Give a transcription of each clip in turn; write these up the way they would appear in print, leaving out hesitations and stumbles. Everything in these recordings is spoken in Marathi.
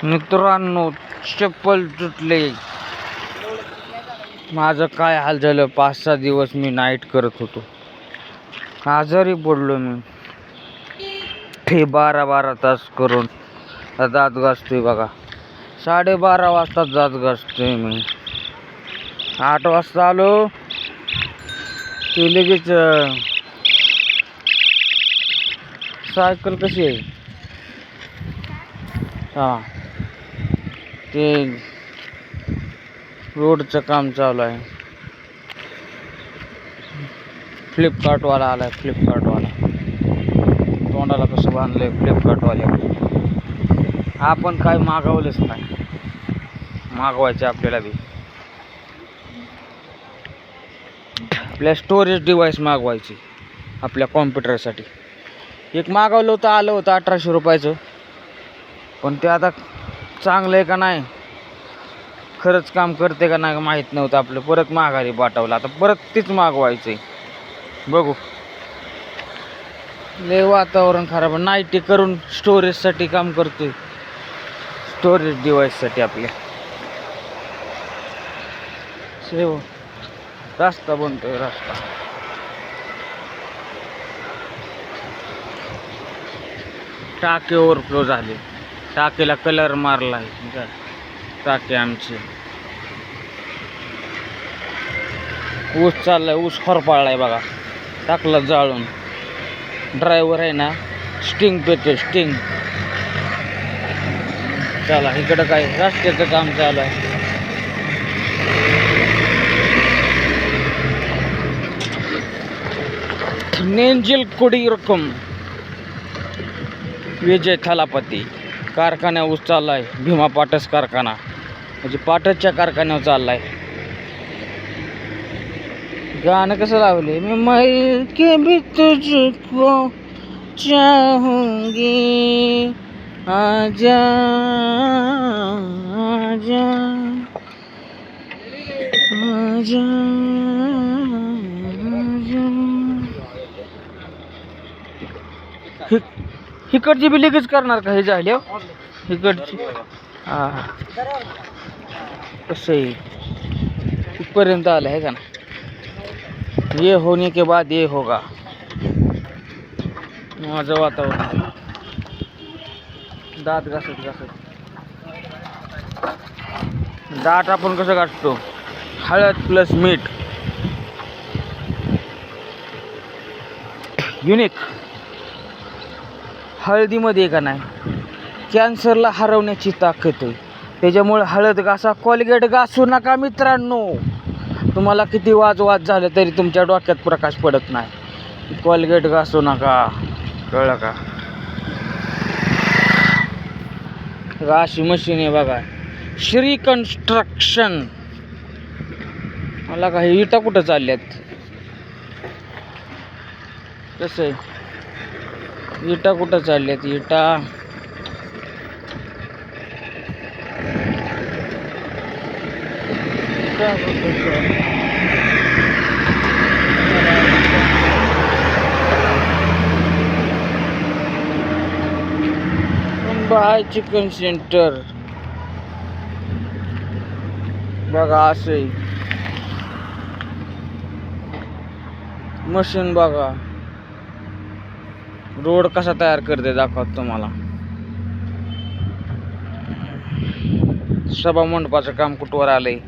मित्रांनो, चप्पल तुटले. माझं काय हाल झालं. 5-6 दिवस मी नाईट करत होतो. आजारी पडलो मी. हे 12 तास करून दात घासतोय बघा. 12:30 वाजता दात घासतोय मी. 8 वाजता आलो ते लगेच. सायकल कशी आहे? हां, ते रोडचं काम चालू आहे. फ्लिपकार्टवाला आलाय. फ्लिपकार्टवाला तोंडाला कसं बांधलंय फ्लिपकार्टवाल्या. आपण काय मागवलंच नाही. मागवायचं आपल्याला बी. आपल्या स्टोरेज डिव्हाइस मागवायची आपल्या कॉम्प्युटरसाठी. एक मागवलं होतं, आलं होतं 1800 रुपयाचं. पण ते आता चांगलं आहे का नाही, खरंच काम करते का नाही माहीत नव्हतं. आपलं परत माघारी पाठवलं. आता परत तीच मागवायचं आहे. बघू. लय वातावरण खराब. नाईटी करून स्टोरेजसाठी काम करतोय. स्टोरेज डिव्हाइससाठी आपल्या. सेव रस्ता बनतोय. रस्ता टाके ओव्हरफ्लो झाले. टाकीला कलर मारला. टाके आमची. ऊस चाललाय. ऊस खरपाळलाय बघा. टाकला जाळून. ड्रायव्हर आहे ना, स्टिंग पेतो. स्टिंग. चला, इकडं काय रस्त्याचं काम चालू आहे. नेंजिल कुडीरकम विजय थालापती कारखान्या ऊस चाललाय. भीमा पाटस कारखाना म्हणजे पाटसच्या कारखान्यावर चाललाय. गाणं कसं लावले? मैं के भी तुझको चाहूंगी, आजा आजा आजा आजा. इकडची बी लगेच करणार का हे झाले? इकडची हा कसं आहे, इथपर्यंत आलं आहे का ना. ये होने के बाद ये होगा. माझं वातावरण. दात घासत घासत. दात आपण कसं घासतो? हळद प्लस मीठ. युनिक. हळदीमध्ये का नाही कॅन्सरला हरवण्याची ताकद आहे. त्याच्यामुळे हळद घासा. कोलगेट घासू नका मित्रांनो. तुम्हाला किती वाद झालं तरी तुमच्या डोक्यात प्रकाश पडत नाही. कोलगेट घासू नका. कळलं का? अशी मशीन आहे बघा. श्री कन्स्ट्रक्शन. मला काही इटा कुठं चालल्यात? कसं आहे, इटा कुठं चालल्यात? इटा बाय चिकन सेंटर बघा. असे मशीन बघा. रोड कसा तयार करते दाखवत तुम्हाला. सभा मंडपाचं काम कुठवर आलंय.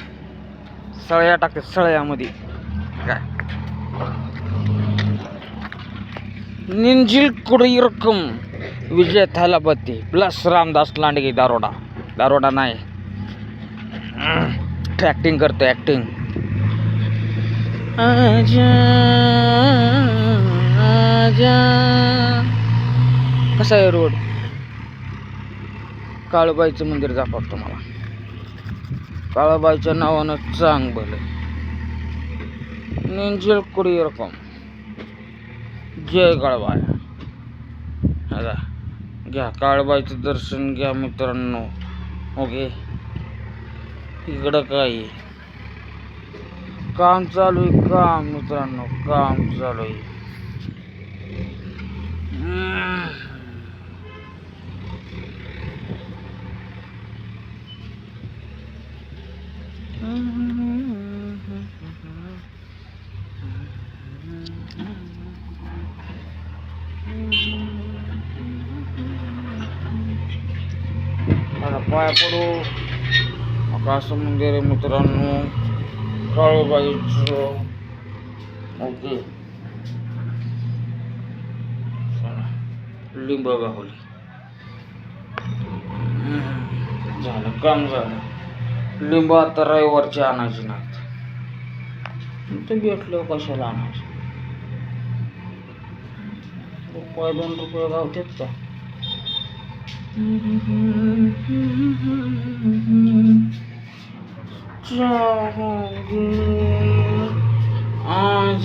सळ्या टाकतात. सळ्यामध्ये काय निंजिल कुडीरकम विजय थालापती प्लस रामदास लांडगे. दारोडा नाही. ऍक्टिंग करतो. ऍक्टिंग. आजा आजा. कसा आहे रोड? काळूबाईचं मंदिर दाखवतो मला. काळूबाईच्या नावानं चांग भले. नेंजिल कुडीरकम. जय काळूबाई. आता घ्या काळूबाईचं दर्शन घ्या मित्रांनो. ओके. इकडं काय काम चालू आहे? काम मित्रांनो, काम चालू आहे. पाया पडू. आकाश मंदिर आहे मित्रांनो, काळूबाईचं. ओके, लिंब गावली. झालं काम झालं. लिंब आता रविवारची आणायची नाहीत, ते भेटलं कशाला आणायचं. रुपये 2 रुपये गावतात का. आज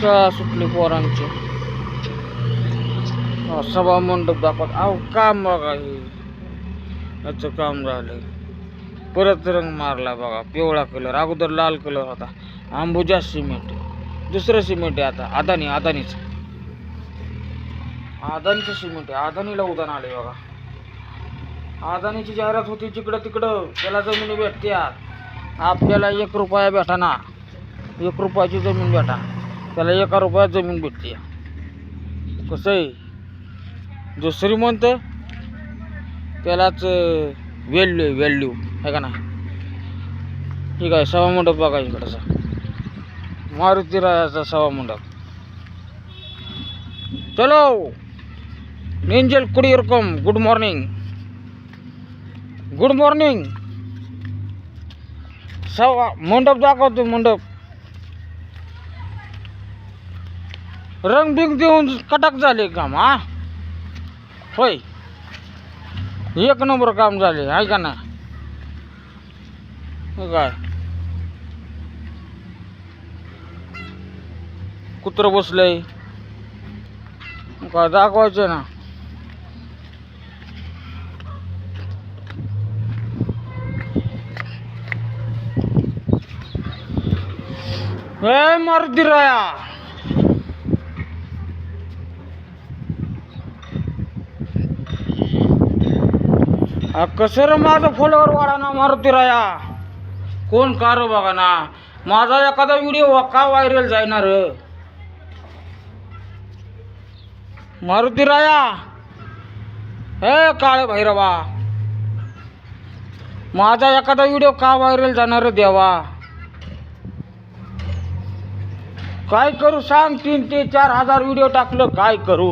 शाळा सुटली पोरांची. सभा मंडप दाखवत. अहो काम बघा, हे याचं काम झालंय. परत रंग मारला बघा, पिवळा कलर. अगोदर लाल कलर होता. अंबुजा सिमेंट, दुसरं सिमेंट आहे आता. अदानीचं सिमेंट आहे. अदानीला उदान आले बघा. अदानीची जाहिरात होती जिकडं तिकडं, त्याला जमिनी भेटत्या. आपल्याला 1 रुपया भेटाना, 1 रुपयाची जमीन भेटा, त्याला 1 रुपयात जमीन भेटते. कसं आहे, जो श्रीमंत त्यालाच व्हॅल्यू आहे का नाही. ठीक आहे, सभा मंडप बघा इकडचा, मारुती रायाचा सभा मंडप. चलो नेंजल कुडियरकम, गुड मॉर्निंग. सभा मंडप दाखवतो. मंडप रंगबिंग देऊन कटाक झाले काम. हा होय, 1 नंबर काम झाले आहे का ना. काय कुत्र बसलंय, काय दाखवायचं ना. मारुती राया, कसं रे माझं फॉलोवर वाढा ना. मारुती राया कोण कार बघा ना. माझा एखादा व्हिडिओ का व्हायरल जाणार. मारुती राया, हे काळे भैरवा, माझा एखादा व्हिडिओ का व्हायरल जाणार देवा. काय करू सांग. 3 ते 4 हजार व्हिडिओ टाकलं, काय करू.